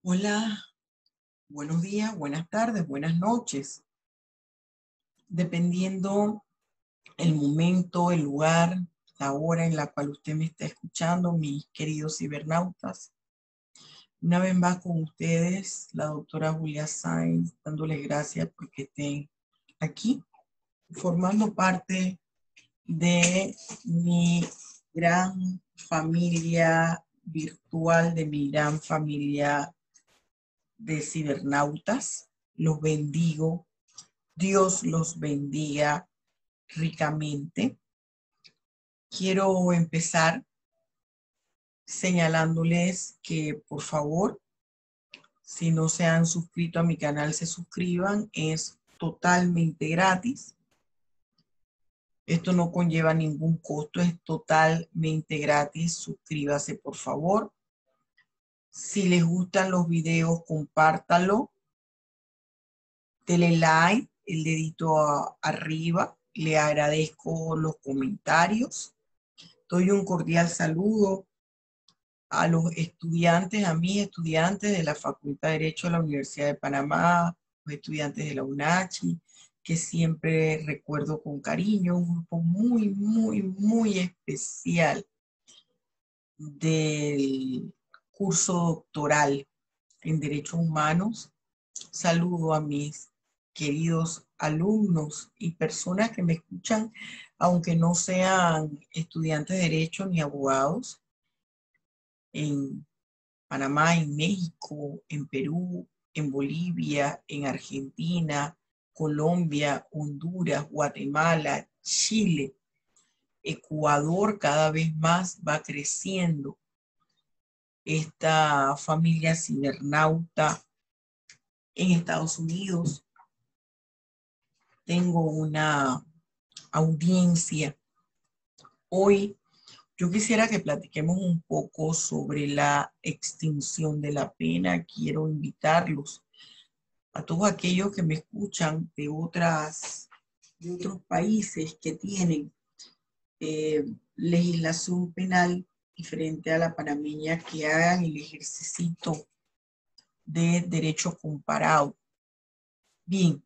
Hola, buenos días, buenas tardes, buenas noches. Dependiendo el momento, el lugar, la hora en la cual usted me está escuchando, mis queridos cibernautas. Una vez más con ustedes, la doctora Julia Sáenz, dándoles gracias porque estén aquí, formando parte de mi gran familia virtual, de mi gran familia de cibernautas. Los bendigo. Dios los bendiga ricamente. Quiero empezar señalándoles que, por favor, si no se han suscrito a mi canal, se suscriban. Es totalmente gratis. Esto no conlleva ningún costo, es totalmente gratis. Suscríbase, por favor. Si les gustan los videos, compártalo. Dele like, el dedito arriba. Le agradezco los comentarios. Doy un cordial saludo a los estudiantes, a mis estudiantes de la Facultad de Derecho de la Universidad de Panamá, los estudiantes de la UNACHI, que siempre recuerdo con cariño, un grupo muy, muy, muy especial del curso doctoral en Derechos Humanos. Saludo a mis queridos alumnos y personas que me escuchan, aunque no sean estudiantes de Derecho ni abogados, en Panamá, en México, en Perú, en Bolivia, en Argentina, Colombia, Honduras, Guatemala, Chile, Ecuador. Cada vez más va creciendo esta familia cibernauta. En Estados Unidos tengo una audiencia. Hoy yo quisiera que platiquemos un poco sobre la extinción de la pena. Quiero invitarlos a todos aquellos que me escuchan de otros países que tienen eh, legislación penal diferente a la panameña, que hagan el ejercicio de derecho comparado. Bien,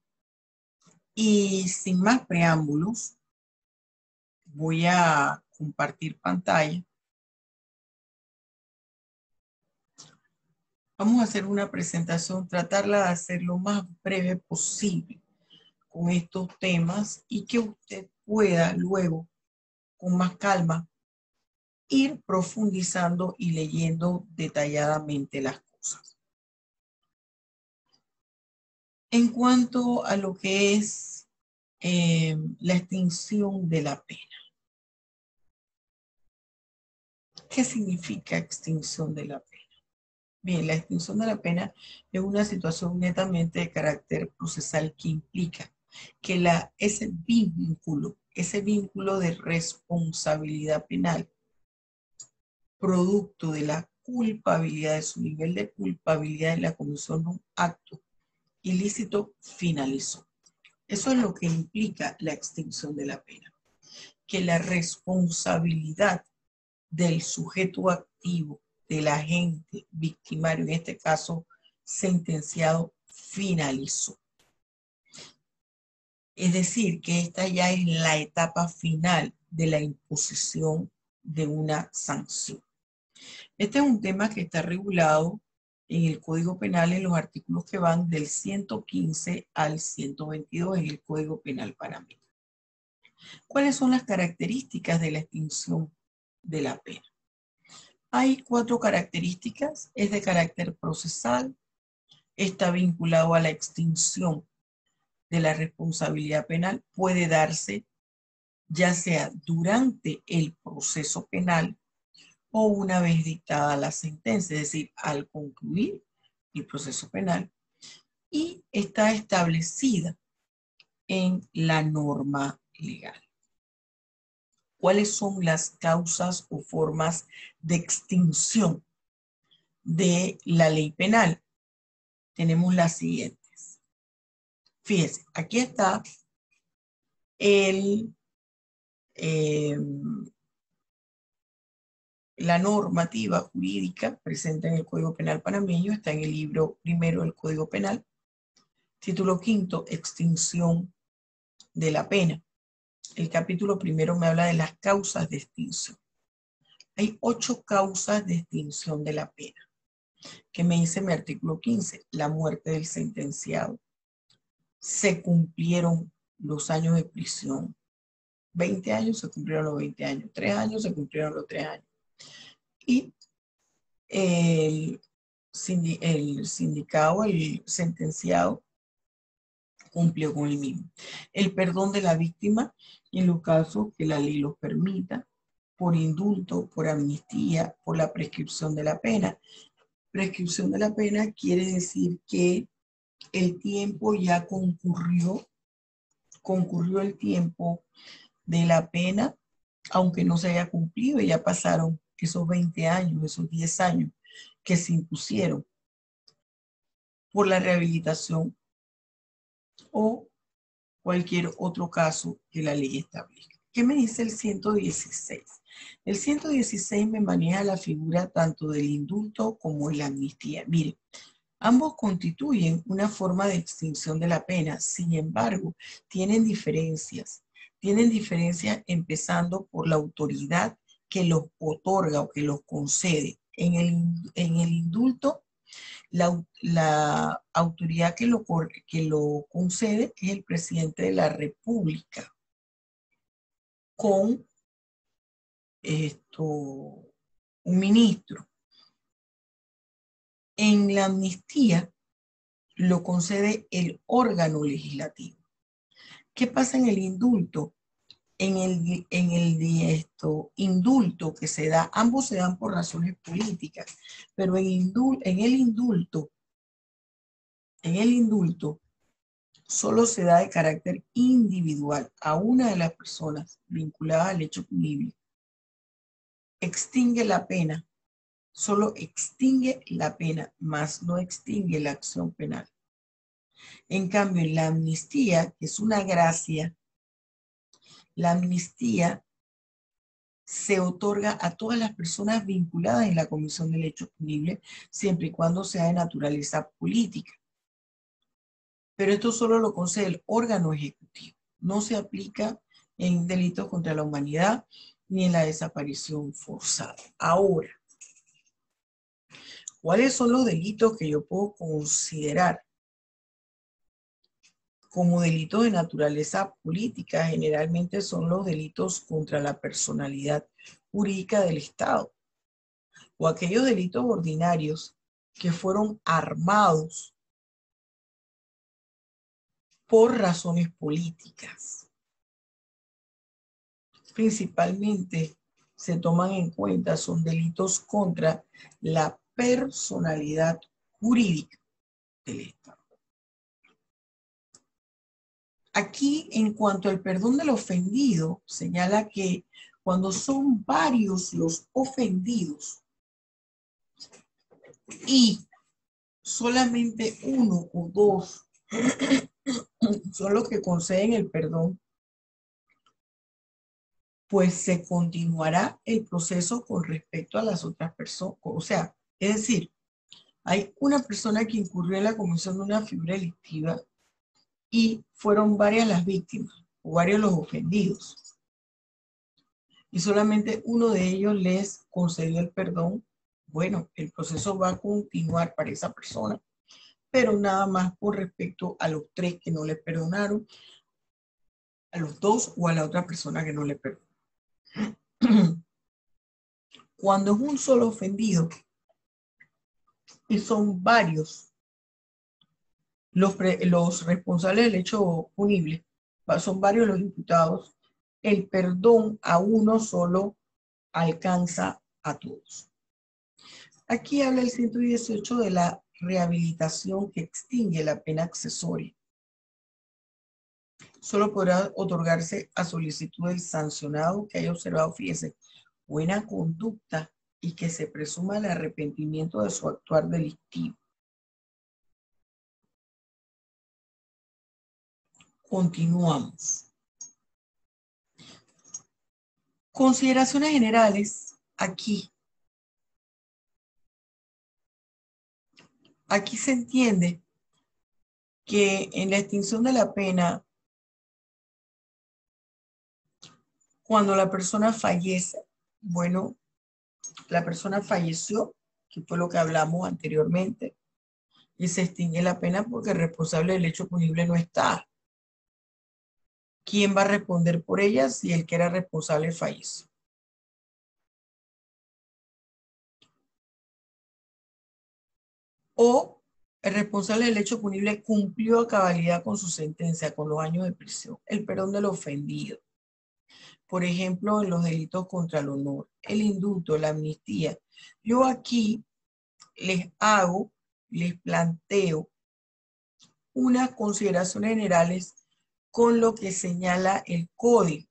y sin más preámbulos, voy a compartir pantalla. Vamos a hacer una presentación, tratarla de hacer lo más breve posible con estos temas y que usted pueda luego, con más calma, ir profundizando y leyendo detalladamente las cosas. En cuanto a lo que es la extinción de la pena. ¿Qué significa extinción de la pena? Bien, la extinción de la pena es una situación netamente de carácter procesal que implica que ese vínculo de responsabilidad penal, producto de la culpabilidad, de su nivel de culpabilidad en la comisión de un acto ilícito, finalizó. Eso es lo que implica la extinción de la pena, que la responsabilidad del sujeto activo, del agente victimario, en este caso sentenciado, finalizó. Es decir, que esta ya es la etapa final de la imposición de una sanción. Este es un tema que está regulado en el Código Penal en los artículos que van del 115 al 122 en el Código Penal panameño. ¿Cuáles son las características de la extinción de la pena? Hay 4 características. Es de carácter procesal, está vinculado a la extinción de la responsabilidad penal, puede darse ya sea durante el proceso penal o una vez dictada la sentencia, es decir, al concluir el proceso penal, y está establecida en la norma legal. ¿Cuáles son las causas o formas de extinción de la ley penal? Tenemos las siguientes. Fíjense, aquí está el, La normativa jurídica presente en el Código Penal panameño está en el libro primero del Código Penal, título quinto, extinción de la pena. El capítulo primero me habla de las causas de extinción. Hay 8 causas de extinción de la pena. ¿Qué me dice mi artículo 15? La muerte del sentenciado. Se cumplieron los años de prisión. 20 años se cumplieron los 20 años. 3 años se cumplieron los 3 años. Y el sindicado, el sentenciado, cumplió con el mismo. El perdón de la víctima en los casos que la ley los permita, por indulto, por amnistía, por la prescripción de la pena. Prescripción de la pena quiere decir que el tiempo ya concurrió el tiempo de la pena, aunque no se haya cumplido, ya pasaron esos 20 años, esos 10 años que se impusieron por la rehabilitación o cualquier otro caso que la ley establezca. ¿Qué me dice el 116? El 116 me maneja la figura tanto del indulto como de la amnistía. Mire, ambos constituyen una forma de extinción de la pena, sin embargo, tienen diferencias. Tienen diferencias empezando por la autoridad que los otorga o que los concede. En el indulto, la autoridad que lo concede es el presidente de la República, con un ministro. En la amnistía lo concede el órgano legislativo. ¿Qué pasa en el indulto? En el indulto que se da, ambos se dan por razones políticas, pero en el indulto solo se da de carácter individual a una de las personas vinculadas al hecho punible. Extingue la pena, solo extingue la pena, más no extingue la acción penal. En cambio, en la amnistía, que es una gracia, la amnistía se otorga a todas las personas vinculadas en la comisión del hecho punible, siempre y cuando sea de naturaleza política. Pero esto solo lo concede el órgano ejecutivo. No se aplica en delitos contra la humanidad ni en la desaparición forzada. Ahora, ¿cuáles son los delitos que yo puedo considerar como delitos de naturaleza política? Generalmente son los delitos contra la personalidad jurídica del Estado o aquellos delitos ordinarios que fueron armados por razones políticas. Principalmente se toman en cuenta son delitos contra la personalidad jurídica del Estado. Aquí, en cuanto al perdón del ofendido, señala que cuando son varios los ofendidos y solamente uno o dos son los que conceden el perdón, pues se continuará el proceso con respecto a las otras personas. O sea, es decir, hay una persona que incurrió en la comisión de una figura delictiva y fueron varias las víctimas o varios los ofendidos. Y solamente uno de ellos les concedió el perdón. Bueno, el proceso va a continuar para esa persona, pero nada más con respecto a los 3 que no le perdonaron, a los 2 o a la otra persona que no le perdonó. Cuando es un solo ofendido y son varios los responsables del hecho punible, son varios los imputados, el perdón a uno solo alcanza a todos. Aquí habla el 118 de la rehabilitación que extingue la pena accesoria. Solo podrá otorgarse a solicitud del sancionado que haya observado, fíjese, buena conducta y que se presuma el arrepentimiento de su actuar delictivo. Continuamos. Consideraciones generales aquí Aquí se entiende que en la extinción de la pena, cuando la persona fallece, bueno, la persona falleció, que fue lo que hablamos anteriormente, y se extingue la pena porque el responsable del hecho punible no está. ¿Quién va a responder por ella si el que era responsable falleció? O el responsable del hecho punible cumplió a cabalidad con su sentencia, con los años de prisión, el perdón del ofendido. Por ejemplo, en los delitos contra el honor, el indulto, la amnistía. Yo aquí les planteo unas consideraciones generales con lo que señala el código,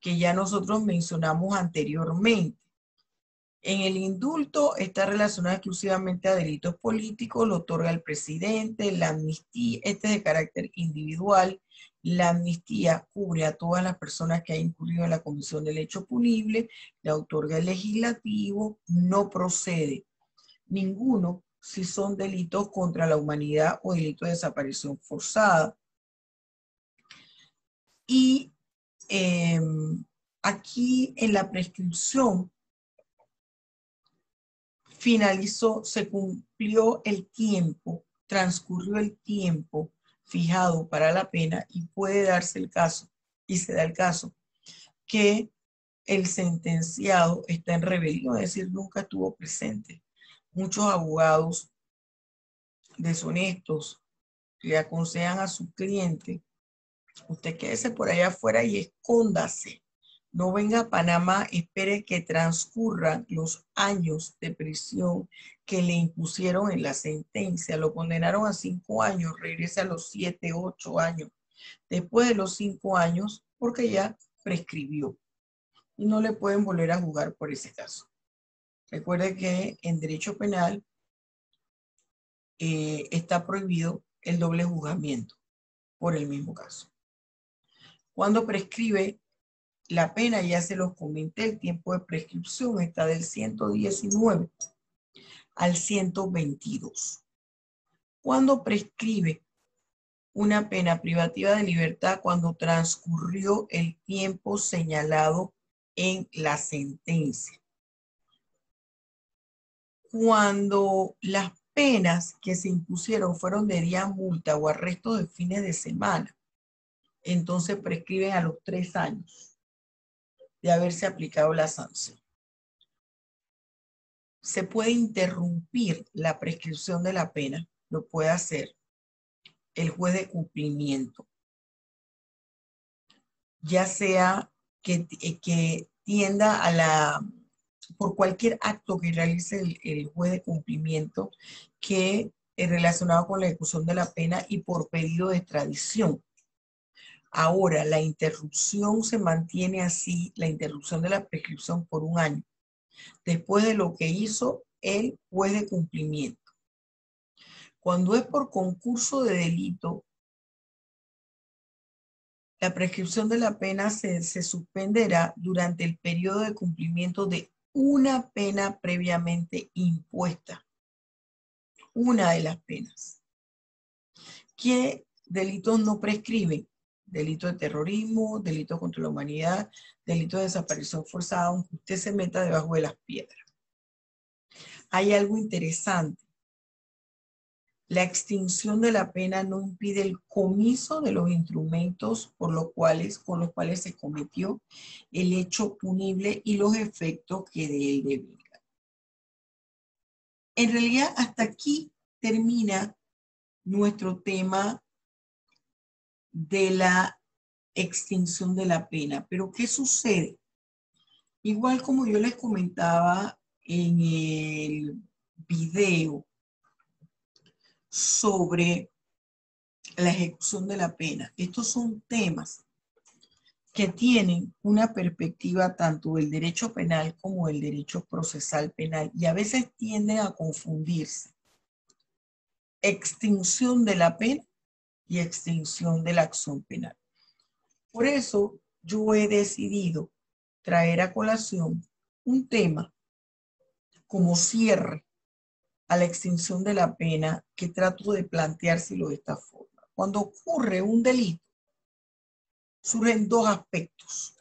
que ya nosotros mencionamos anteriormente. En el indulto está relacionado exclusivamente a delitos políticos, lo otorga el presidente, la amnistía, este es de carácter individual, la amnistía cubre a todas las personas que hayan incurrido en la comisión del hecho punible, la otorga el legislativo, no procede ninguno si son delitos contra la humanidad o delitos de desaparición forzada. Y eh, aquí en la prescripción finalizó, se cumplió el tiempo, transcurrió el tiempo fijado para la pena y puede darse el caso, y se da el caso, que el sentenciado está en rebelión, es decir, nunca estuvo presente. Muchos abogados deshonestos le aconsejan a su cliente: usted quédese por allá afuera y escóndase. No venga a Panamá, espere que transcurran los años de prisión que le impusieron en la sentencia. Lo condenaron a 5 años, regrese a los 7, 8 años. Después de los 5 años, porque ya prescribió. Y no le pueden volver a jugar por ese caso. Recuerde que en derecho penal está prohibido el doble juzgamiento por el mismo caso. Cuando prescribe la pena, ya se los comenté, el tiempo de prescripción está del 119 al 122. Cuando prescribe una pena privativa de libertad, cuando transcurrió el tiempo señalado en la sentencia. Cuando las penas que se impusieron fueron de día multa o arresto de fines de semana, entonces prescriben a los 3 años de haberse aplicado la sanción. Se puede interrumpir la prescripción de la pena, lo puede hacer el juez de cumplimiento, ya sea que tienda a por cualquier acto que realice el juez de cumplimiento que es relacionado con la ejecución de la pena y por pedido de extradición. Ahora, la interrupción se mantiene así, la interrupción de la prescripción por 1 año, después de lo que hizo el juez de cumplimiento. Cuando es por concurso de delito, la prescripción de la pena se suspenderá durante el periodo de cumplimiento de una pena previamente impuesta. Una de las penas. ¿Qué delitos no prescriben? Delito de terrorismo, delito contra la humanidad, delito de desaparición forzada, aunque usted se meta debajo de las piedras. Hay algo interesante. La extinción de la pena no impide el comiso de los instrumentos con los cuales se cometió el hecho punible y los efectos que de él derivan. En realidad, hasta aquí termina nuestro tema de la extinción de la pena. Pero ¿qué sucede? Igual como yo les comentaba en el video sobre la ejecución de la pena, estos son temas que tienen una perspectiva tanto del derecho penal como del derecho procesal penal y a veces tienden a confundirse. Extinción de la pena y extinción de la acción penal. Por eso yo he decidido traer a colación un tema como cierre a la extinción de la pena que trato de planteárselo de esta forma. Cuando ocurre un delito, surgen dos aspectos.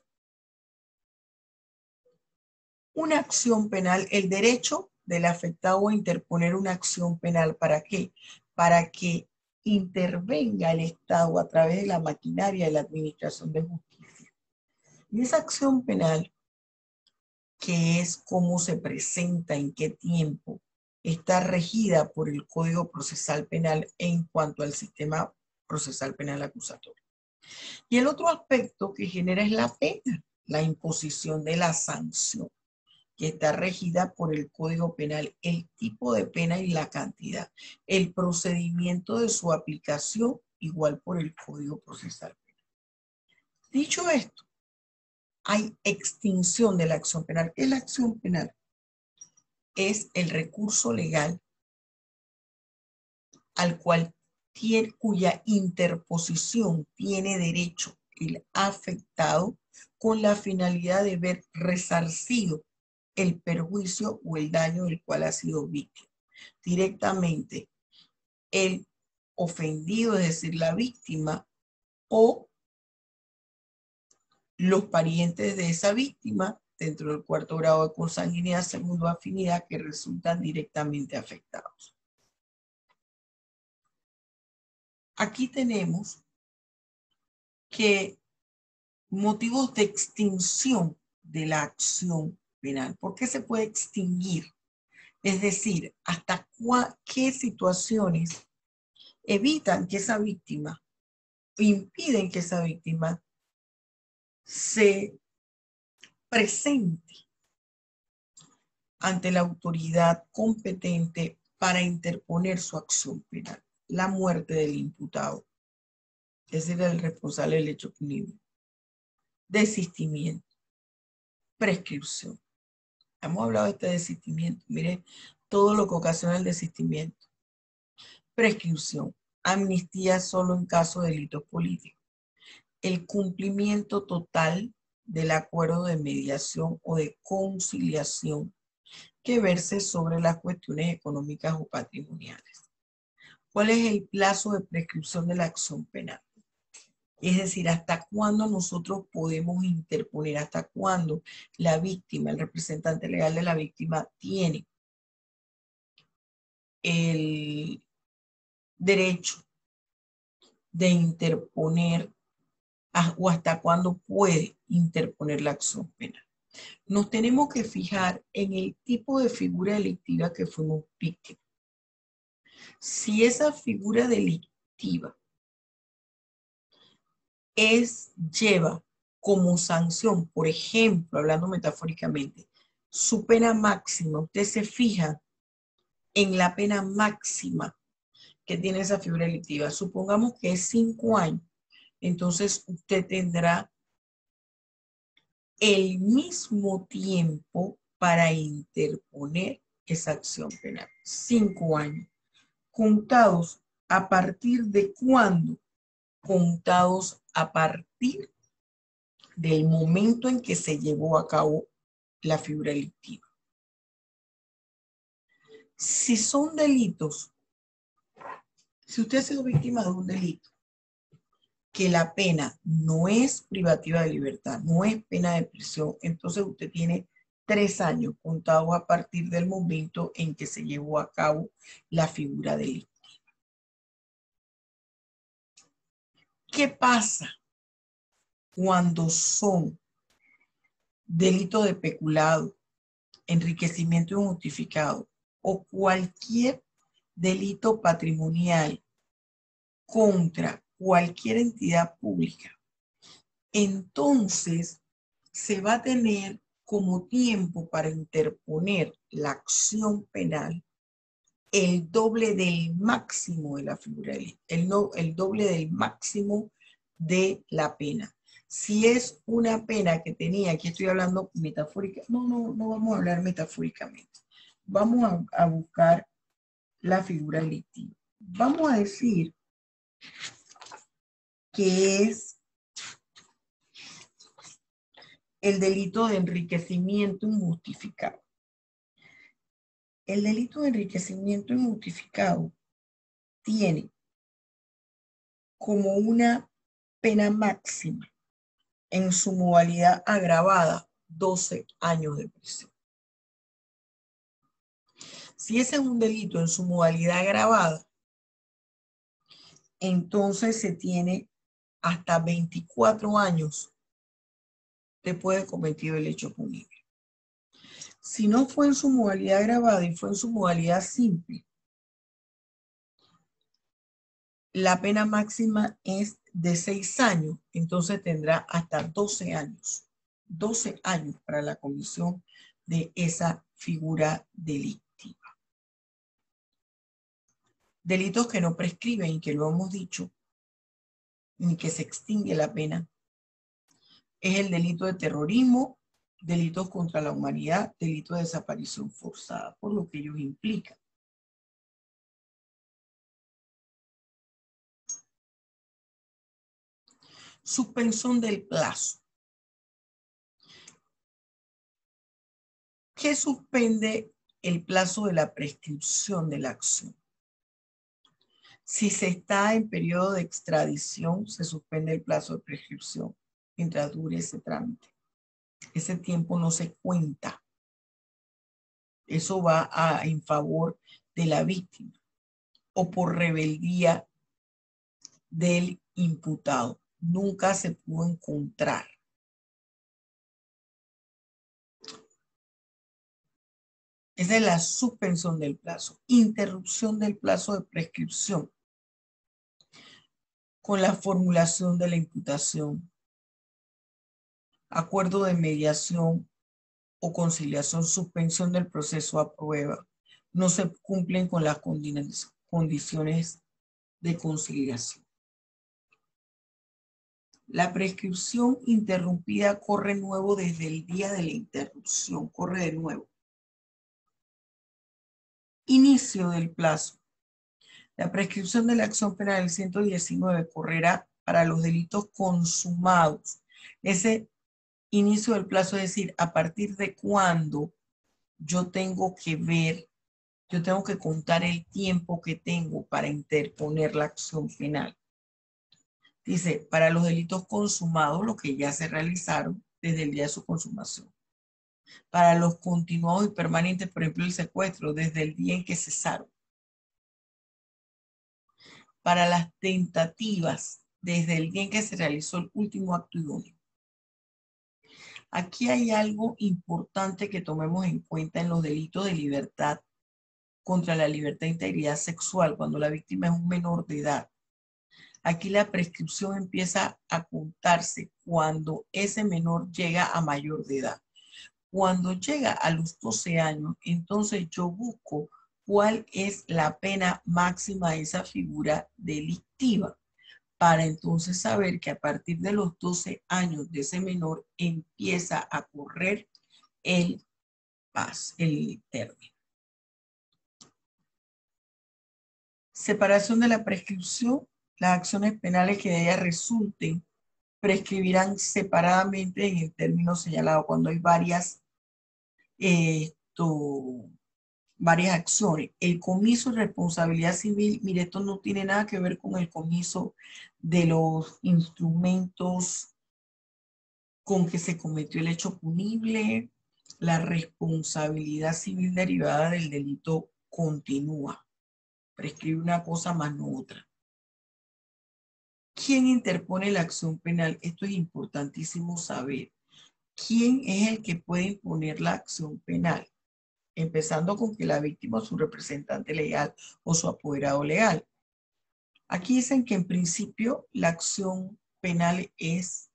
Una acción penal, el derecho del afectado a interponer una acción penal. ¿Para qué? Para que intervenga el Estado a través de la maquinaria de la administración de justicia. Y esa acción penal, que es cómo se presenta, en qué tiempo, está regida por el Código Procesal Penal en cuanto al sistema procesal penal acusatorio. Y el otro aspecto que genera es la pena, la imposición de la sanción, que está regida por el Código Penal, el tipo de pena y la cantidad, el procedimiento de su aplicación, igual por el Código Procesal Penal. Dicho esto, hay extinción de la acción penal. ¿Qué es la acción penal? Es el recurso legal al cual cuya interposición tiene derecho el afectado con la finalidad de ver resarcido el perjuicio o el daño del cual ha sido víctima. Directamente el ofendido, es decir, la víctima, o los parientes de esa víctima dentro del cuarto grado de consanguinidad, segundo afinidad, que resultan directamente afectados. Aquí tenemos que motivos de extinción de la acción penal. ¿Por qué se puede extinguir? Es decir, hasta qué situaciones evitan que esa víctima, impiden que esa víctima se presente ante la autoridad competente para interponer su acción penal. La muerte del imputado, es decir, el responsable del hecho punible. Desistimiento, prescripción. Hemos hablado de este desistimiento. Mire todo lo que ocasiona el desistimiento. Prescripción, amnistía solo en caso de delitos políticos. El cumplimiento total del acuerdo de mediación o de conciliación que verse sobre las cuestiones económicas o patrimoniales. ¿Cuál es el plazo de prescripción de la acción penal? Es decir, hasta cuándo nosotros podemos interponer, hasta cuándo la víctima, el representante legal de la víctima, tiene el derecho de interponer o hasta cuándo puede interponer la acción penal. Nos tenemos que fijar en el tipo de figura delictiva que fuimos víctimas. Si esa figura delictiva lleva como sanción, por ejemplo, hablando metafóricamente, su pena máxima, usted se fija en la pena máxima que tiene esa figura delictiva. Supongamos que es 5 años. Entonces usted tendrá el mismo tiempo para interponer esa acción penal. 5 años. ¿Contados a partir de cuándo? Contados a partir del momento en que se llevó a cabo la figura delictiva. Si son delitos, si usted ha sido víctima de un delito, que la pena no es privativa de libertad, no es pena de prisión, entonces usted tiene 3 años contados a partir del momento en que se llevó a cabo la figura delictiva. ¿Qué pasa cuando son delitos de peculado, enriquecimiento injustificado o cualquier delito patrimonial contra cualquier entidad pública? Entonces se va a tener como tiempo para interponer la acción penal el doble del máximo de la figura delictiva, el doble del máximo de la pena. Si es una pena que tenía, aquí estoy hablando metafórica, no vamos a hablar metafóricamente. Vamos a buscar la figura delictiva. Vamos a decir que es el delito de enriquecimiento injustificado. El delito de enriquecimiento injustificado tiene como una pena máxima en su modalidad agravada 12 años de prisión. Si ese es un delito en su modalidad agravada, entonces se tiene hasta 24 años después de cometido el hecho punible. Si no fue en su modalidad agravada y fue en su modalidad simple, la pena máxima es de 6 años, entonces tendrá hasta 12 años. 12 años para la comisión de esa figura delictiva. Delitos que no prescriben y que lo hemos dicho, ni que se extingue la pena, es el delito de terrorismo, delitos contra la humanidad, delito de desaparición forzada, por lo que ellos implican. Suspensión del plazo. ¿Qué suspende el plazo de la prescripción de la acción? Si se está en periodo de extradición, se suspende el plazo de prescripción mientras dure ese trámite. Ese tiempo no se cuenta. Eso va en favor de la víctima o por rebeldía del imputado. Nunca se pudo encontrar. Esa es la suspensión del plazo. Interrupción del plazo de prescripción con la formulación de la imputación, acuerdo de mediación o conciliación, suspensión del proceso a prueba. No se cumplen con las condiciones de conciliación. La prescripción interrumpida corre nuevo desde el día de la interrupción, corre de nuevo. Inicio del plazo. La prescripción de la acción penal del 119 correrá para los delitos consumados. Ese inicio del plazo, es decir, a partir de cuándo yo tengo que ver, yo tengo que contar el tiempo que tengo para interponer la acción penal. Dice, para los delitos consumados, los que ya se realizaron desde el día de su consumación. Para los continuados y permanentes, por ejemplo, el secuestro, desde el día en que cesaron. Para las tentativas, desde el día en que se realizó el último acto idóneo. Aquí hay algo importante que tomemos en cuenta en los delitos de libertad contra la libertad e integridad sexual, cuando la víctima es un menor de edad. Aquí la prescripción empieza a contarse cuando ese menor llega a mayor de edad. Cuando llega a los 12 años, entonces yo busco cuál es la pena máxima de esa figura delictiva, para entonces saber que a partir de los 12 años de ese menor empieza a correr el término. Separación de la prescripción. Las acciones penales que de ella resulten prescribirán separadamente en el término señalado cuando hay varias acciones. El comiso y responsabilidad civil, mire, esto no tiene nada que ver con el comiso de los instrumentos con que se cometió el hecho punible. La responsabilidad civil derivada del delito continúa. Prescribe una cosa más no otra. ¿Quién interpone la acción penal? Esto es importantísimo saber. ¿Quién es el que puede imponer la acción penal? Empezando con que la víctima o su representante legal o su apoderado legal. Aquí dicen que en principio la acción penal es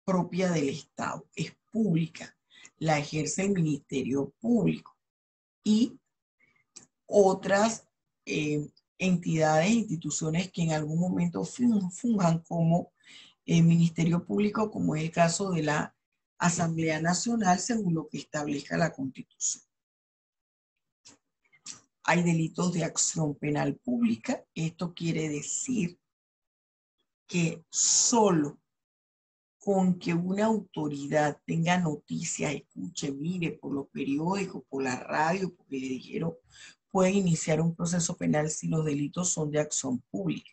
propia del Estado, es pública, la ejerce el Ministerio Público y otras entidades e instituciones que en algún momento funjan como Ministerio Público, como es el caso de la Asamblea Nacional, según lo que establezca la Constitución. Hay delitos de acción penal pública. Esto quiere decir que solo con que una autoridad tenga noticias, escuche, mire, por los periódicos, por la radio, porque le dijeron, puede iniciar un proceso penal si los delitos son de acción pública.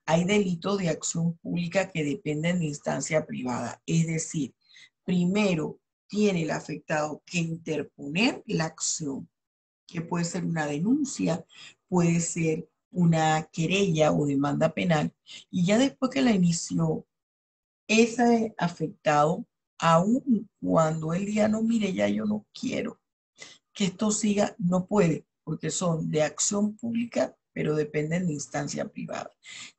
Hay delitos de acción pública que dependen de instancia privada, es decir, primero tiene el afectado que interponer la acción, que puede ser una denuncia, puede ser una querella o demanda penal, y ya después que la inició ese afectado, aun cuando él diga, no, mire, ya yo no quiero que esto siga, no puede, porque son de acción pública, pero dependen de instancia privada.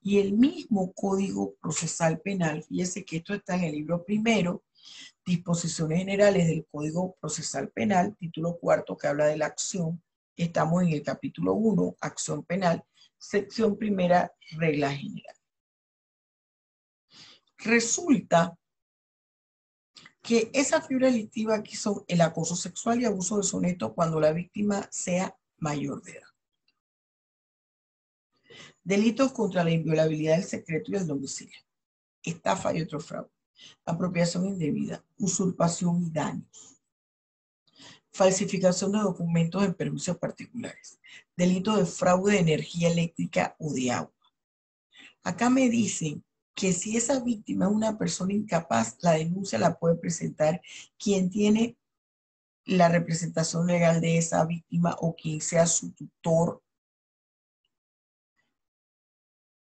Y el mismo Código Procesal Penal, fíjese que esto está en el libro primero, Disposiciones Generales del Código Procesal Penal, título cuarto, que habla de la acción. Estamos en el capítulo 1, Acción Penal, sección primera, Regla General. Resulta que esa figura delictiva aquí son el acoso sexual y abuso deshonesto cuando la víctima sea mayor de edad. Delitos contra la inviolabilidad del secreto y el domicilio. Estafa y otro fraude. Apropiación indebida. Usurpación y daños. Falsificación de documentos en permisos particulares. Delito de fraude de energía eléctrica o de agua. Acá me dicen que si esa víctima es una persona incapaz, la denuncia la puede presentar quien tiene la representación legal de esa víctima o quien sea su tutor,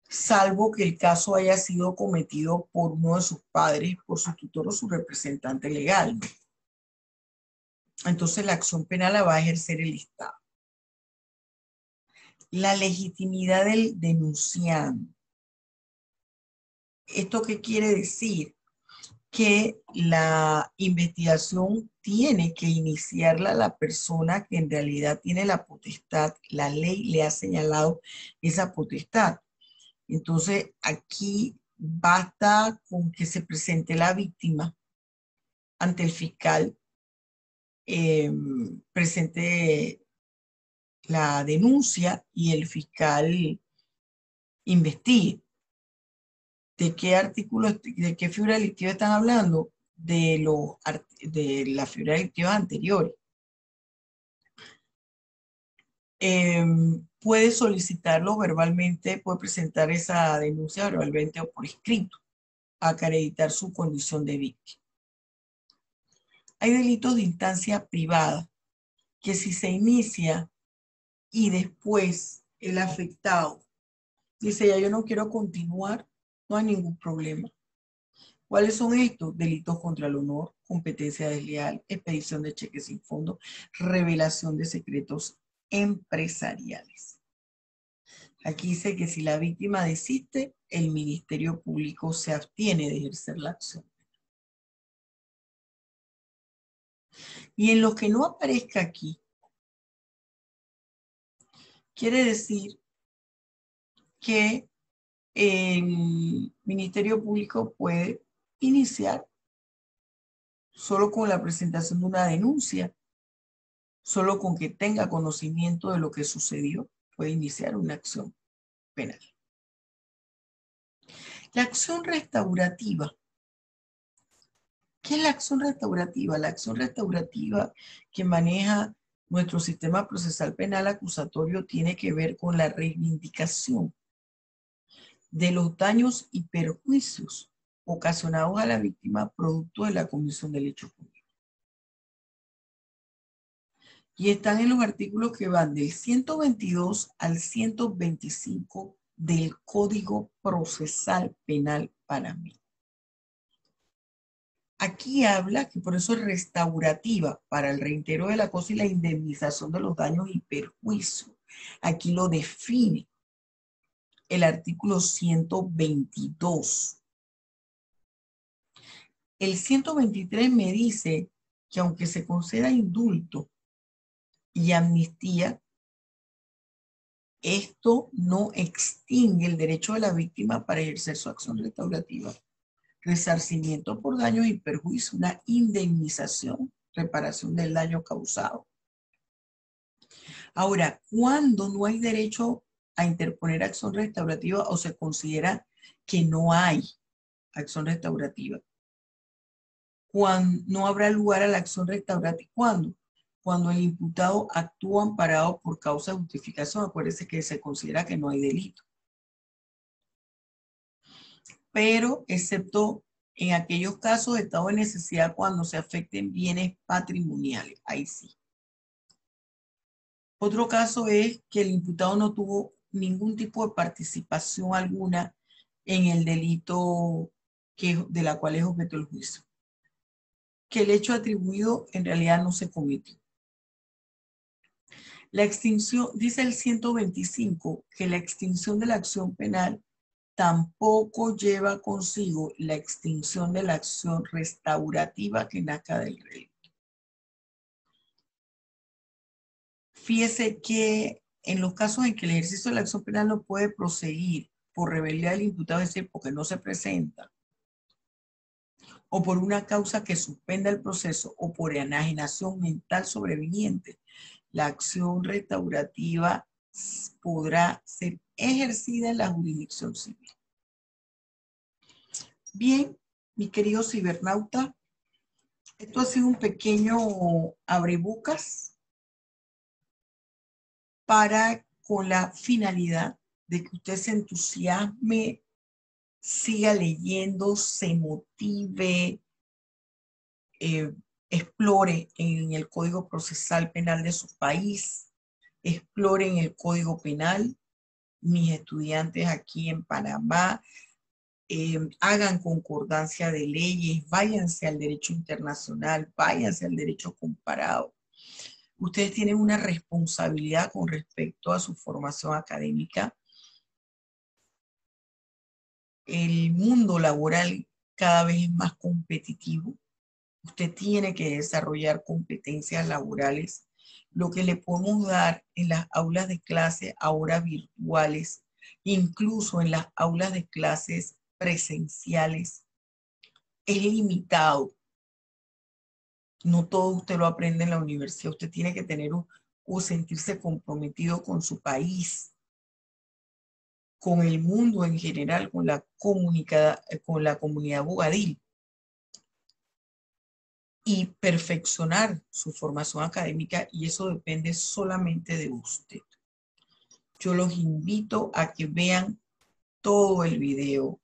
salvo que el caso haya sido cometido por uno de sus padres, por su tutor o su representante legal. Entonces la acción penal la va a ejercer el Estado. La legitimidad del denunciante. ¿Esto qué quiere decir? Que la investigación tiene que iniciarla la persona que en realidad tiene la potestad. La ley le ha señalado esa potestad. Entonces, aquí basta con que se presente la víctima ante el fiscal, presente la denuncia y el fiscal investigue. ¿De qué artículo, de qué figura delictiva están hablando? De las figuras delictivas anteriores. Puede solicitarlo verbalmente, puede presentar esa denuncia verbalmente o por escrito, acreditar su condición de víctima. Hay delitos de instancia privada que si se inicia y después el afectado dice, ya yo no quiero continuar, no hay ningún problema. ¿Cuáles son estos? Delitos contra el honor, competencia desleal, expedición de cheques sin fondo, revelación de secretos empresariales. Aquí dice que si la víctima desiste, el Ministerio Público se abstiene de ejercer la acción. Y en lo que no aparezca aquí, quiere decir que el Ministerio Público puede iniciar solo con la presentación de una denuncia, solo con que tenga conocimiento de lo que sucedió, puede iniciar una acción penal. La acción restaurativa. ¿Qué es la acción restaurativa? La acción restaurativa que maneja nuestro sistema procesal penal acusatorio tiene que ver con la reivindicación de los daños y perjuicios ocasionados a la víctima producto de la comisión del hecho público. Y están en los artículos que van del 122 al 125 del Código Procesal Penal panameño. Aquí habla que por eso es restaurativa para el reitero de la cosa y la indemnización de los daños y perjuicios. Aquí lo define el artículo 122. El 123 me dice que aunque se conceda indulto y amnistía, esto no extingue el derecho de la víctima para ejercer su acción restaurativa. Resarcimiento por daños y perjuicios, una indemnización, reparación del daño causado. Ahora, ¿cuándo no hay derecho a interponer acción restaurativa o se considera que no hay acción restaurativa? Cuando no habrá lugar a la acción restaurativa. ¿Cuándo? Cuando el imputado actúa amparado por causa de justificación. Acuérdense que se considera que no hay delito. Pero excepto en aquellos casos de estado de necesidad cuando se afecten bienes patrimoniales. Ahí sí. Otro caso es que el imputado no tuvo ningún tipo de participación alguna en el delito de la cual es objeto el juicio. Que el hecho atribuido en realidad no se cometió. La extinción, dice el 125, que la extinción de la acción penal tampoco lleva consigo la extinción de la acción restaurativa que nazca del delito. Fíjese que en los casos en que el ejercicio de la acción penal no puede proseguir por rebeldía del imputado, es decir, porque no se presenta, o por una causa que suspenda el proceso, o por enajenación mental sobreviniente, la acción restaurativa podrá ser ejercida en la jurisdicción civil. Bien, mi querido cibernauta, esto ha sido un pequeño abrebocas con la finalidad de que usted se entusiasme, siga leyendo, se motive, explore en el Código Procesal Penal de su país, explore en el Código Penal. Mis estudiantes aquí en Panamá hagan concordancia de leyes, váyanse al derecho internacional, váyanse al derecho comparado. Ustedes tienen una responsabilidad con respecto a su formación académica. El mundo laboral cada vez es más competitivo. Usted tiene que desarrollar competencias laborales. Lo que le podemos dar en las aulas de clase ahora virtuales, incluso en las aulas de clases presenciales, es limitado. No todo usted lo aprende en la universidad. Usted tiene que tener o sentirse comprometido con su país, con el mundo en general, con la comunidad bogadil, y perfeccionar su formación académica, y eso depende solamente de usted. Yo los invito a que vean todo el video.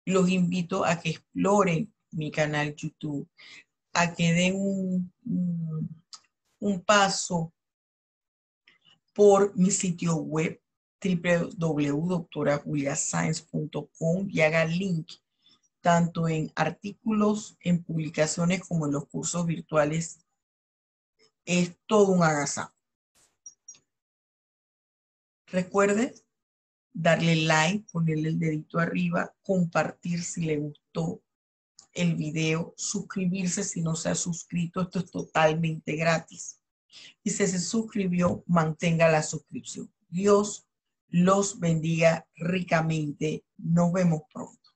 Los invito a que exploren mi canal YouTube, a que den un paso por mi sitio web www.doctorajuliascience.com y haga link tanto en artículos, en publicaciones como en los cursos virtuales. Es todo un agasajo. Recuerde darle like, ponerle el dedito arriba, compartir si le gustó el video, suscribirse si no se ha suscrito. Esto es totalmente gratis. Y si se suscribió, mantenga la suscripción. Dios los bendiga ricamente. Nos vemos pronto.